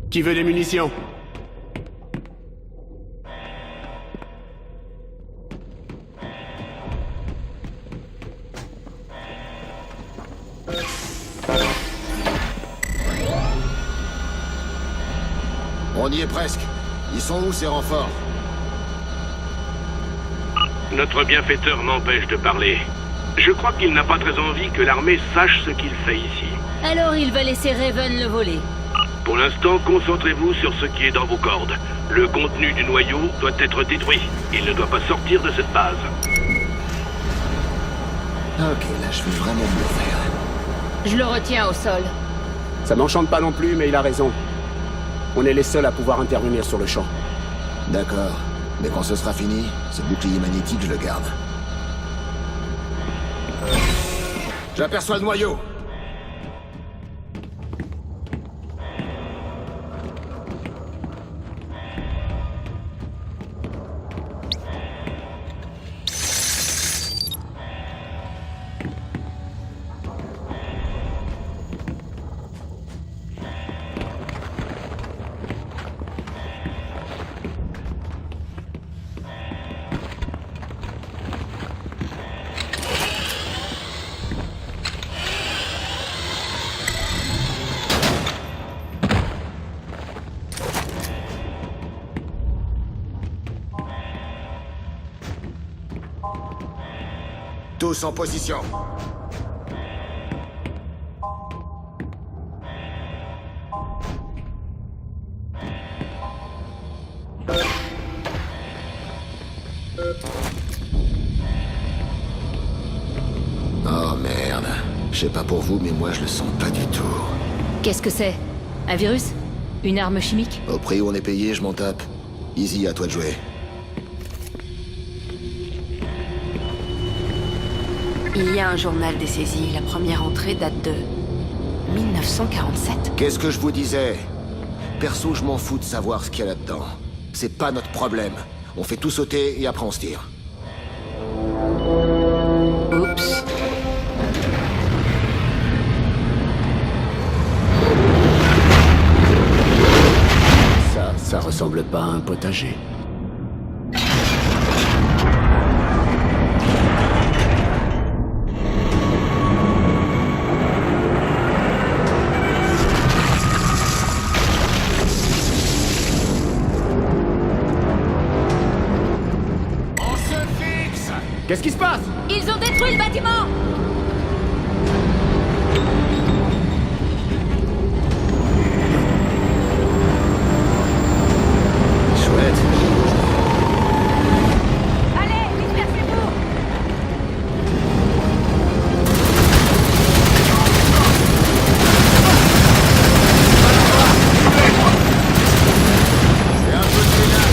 Qui veut des munitions? On y est presque. Ils sont où ces renforts? Notre bienfaiteur m'empêche de parler. Je crois qu'il n'a pas très envie que l'armée sache ce qu'il fait ici. Alors il va laisser Raven le voler. Pour l'instant, concentrez-vous sur ce qui est dans vos cordes. Le contenu du noyau doit être détruit. Il ne doit pas sortir de cette base. Ok, là je vais vraiment mourir. Je le retiens au sol. Ça m'enchante pas non plus, mais il a raison. On est les seuls à pouvoir intervenir sur le champ. D'accord. Mais quand ce sera fini, ce bouclier magnétique, je le garde. J'aperçois le noyau. Tous en position. Oh merde. Je sais pas pour vous, mais moi je le sens pas du tout. Qu'est-ce que c'est? Un virus? Une arme chimique? Au prix où on est payé, je m'en tape. Easy, à toi de jouer. Il y a un journal des saisies. La première entrée date de 1947. Qu'est-ce que je vous disais? Perso, je m'en fous de savoir ce qu'il y a là-dedans. C'est pas notre problème. On fait tout sauter et après on se tire. Oups. Ça ressemble pas à un potager. Qu'est-ce qui se passe? Ils ont détruit le bâtiment! Chouette. Allez, dispersez-vous! C'est un peu de grenade.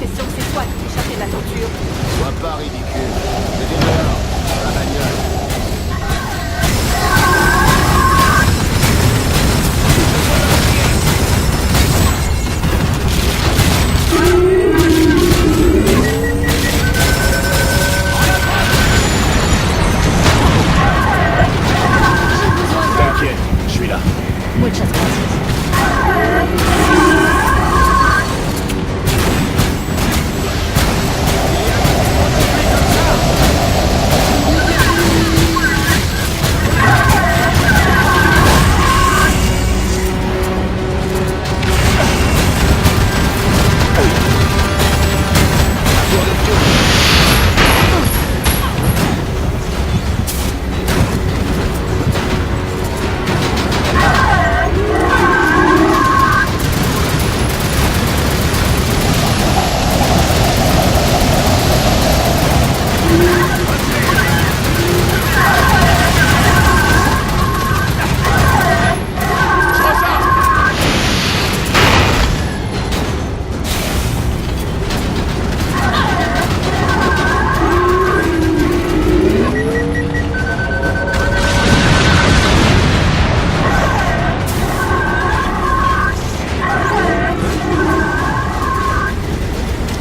l'impression que c'est toi qui t'es échappé de la torture. Sois pas ridicule. Mettez dehors, dans la bagnole. T'inquiète, je suis là. Muchas gracias.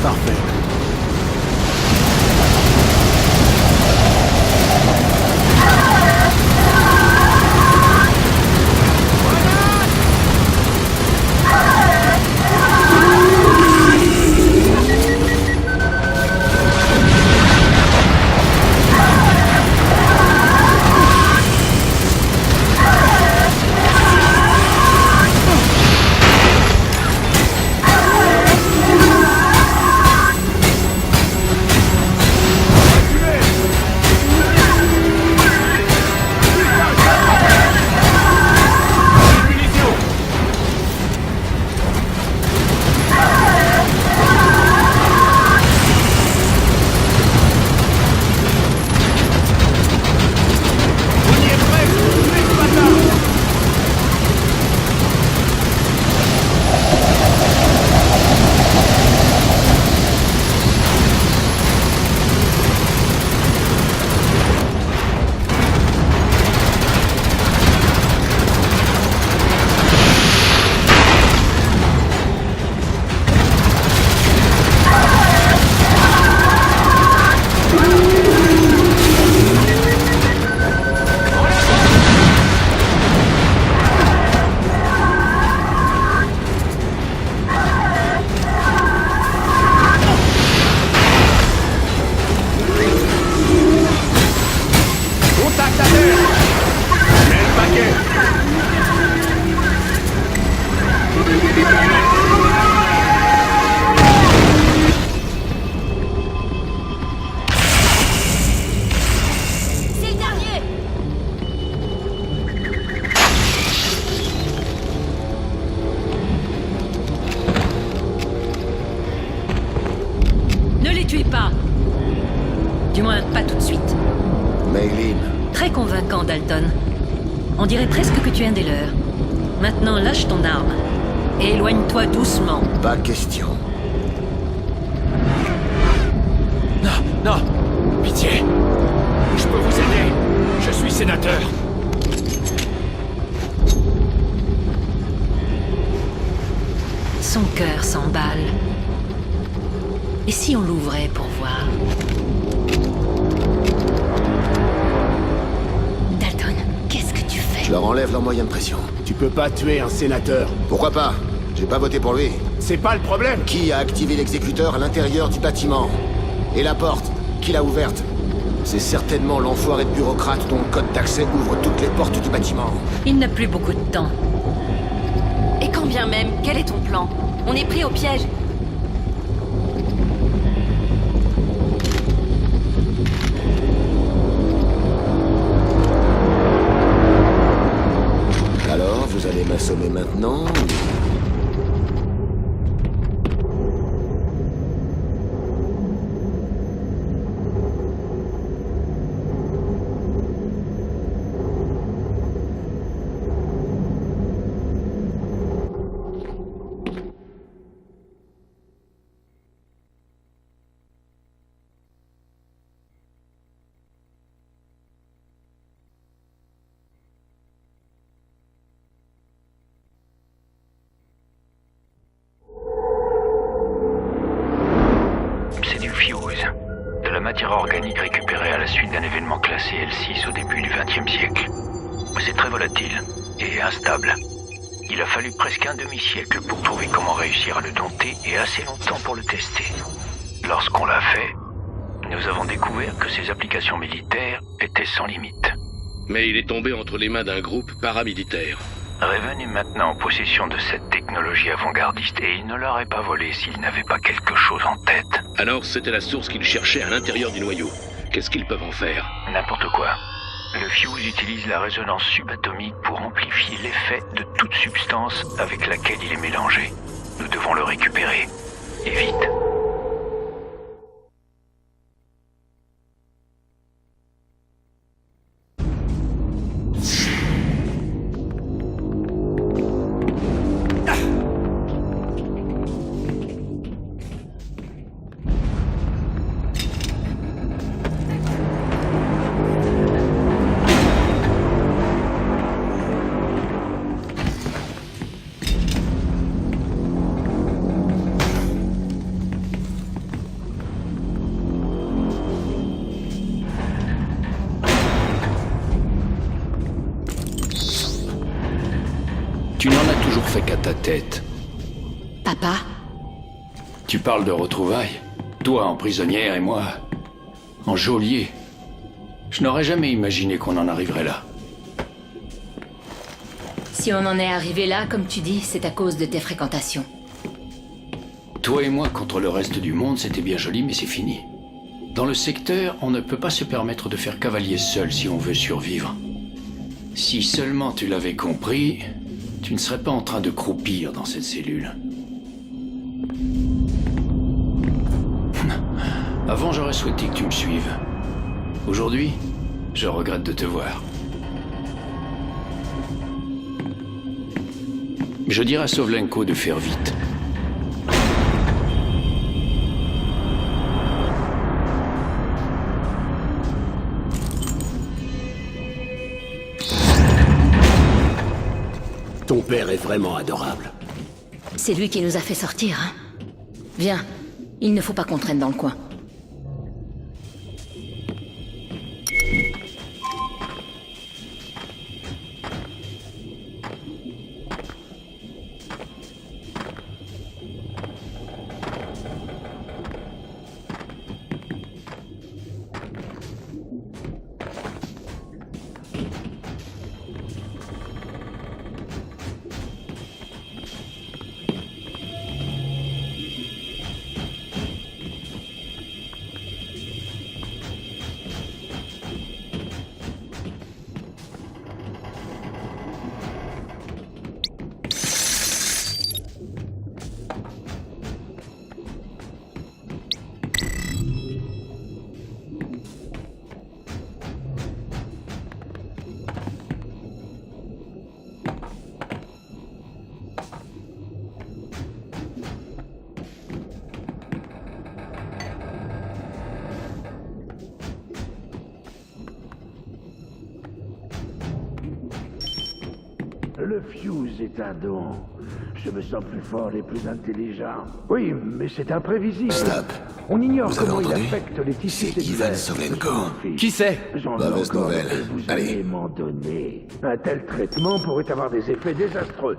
Parfait. Pas. Du moins, pas tout de suite. Maylin, Très convaincant, Dalton. On dirait presque que tu es un des leurs. Maintenant, lâche ton arme. Et éloigne-toi doucement. pas question. Non, non. Pitié. Je peux vous aider. Je suis sénateur. Son cœur s'emballe. Et si on l'ouvrait pour voir? Dalton, qu'est-ce que tu fais? Je leur enlève leur moyen de pression. Tu peux pas tuer un sénateur. Pourquoi pas? J'ai pas voté pour lui. C'est pas le problème. Qui a activé l'exécuteur à l'intérieur du bâtiment? Et la porte? Qui l'a ouverte? C'est certainement l'enfoiré de bureaucrate dont le code d'accès ouvre toutes les portes du bâtiment. Il n'a plus beaucoup de temps. Et quand bien même, quel est ton plan? On est pris au piège. Alors, vous allez m'assommer maintenant? fuse, de la matière organique récupérée à la suite d'un événement classé L6 au début du XXe siècle. C'est très volatile et instable. Il a fallu presque un demi-siècle pour trouver comment réussir à le dompter et assez longtemps pour le tester. Lorsqu'on l'a fait, nous avons découvert que ses applications militaires étaient sans limite. Mais il est tombé entre les mains d'un groupe paramilitaire. Raven est maintenant en possession de cette technologie avant-gardiste et il ne l'aurait pas volée s'il n'avait pas quelque chose en tête. Alors c'était la source qu'ils cherchaient à l'intérieur du noyau. Qu'est-ce qu'ils peuvent en faire? N'importe quoi. Le fuse utilise la résonance subatomique pour amplifier l'effet de toute substance avec laquelle il est mélangé. Nous devons le récupérer. Et vite. Tu n'en as toujours fait qu'à ta tête. Papa? Tu parles de retrouvailles? Toi en prisonnière et moi en geôlier. Je n'aurais jamais imaginé qu'on en arriverait là. Si on en est arrivé là, comme tu dis, c'est à cause de tes fréquentations. Toi et moi contre le reste du monde, c'était bien joli, mais c'est fini. Dans le secteur, on ne peut pas se permettre de faire cavalier seul si on veut survivre. Si seulement tu l'avais compris, tu ne serais pas en train de croupir dans cette cellule. Avant, j'aurais souhaité que tu me suives. Aujourd'hui, je regrette de te voir. Je dirais à Sovlenko de faire vite. Ton père est vraiment adorable. C'est lui qui nous a fait sortir, hein. Viens, il ne faut pas qu'on traîne dans le coin. Le fuse est un don. Je me sens plus fort et plus intelligent. Oui, mais c'est imprévisible. Stop. On ignore Vous avez comment il entendu? affecte les tissus C'est Ivan cellulaires. Sovlenko. Qui c'est? J'en veux Mauvaise encore nouvelle. que vous Allez. allez m'en donner. Un tel traitement pourrait avoir des effets désastreux.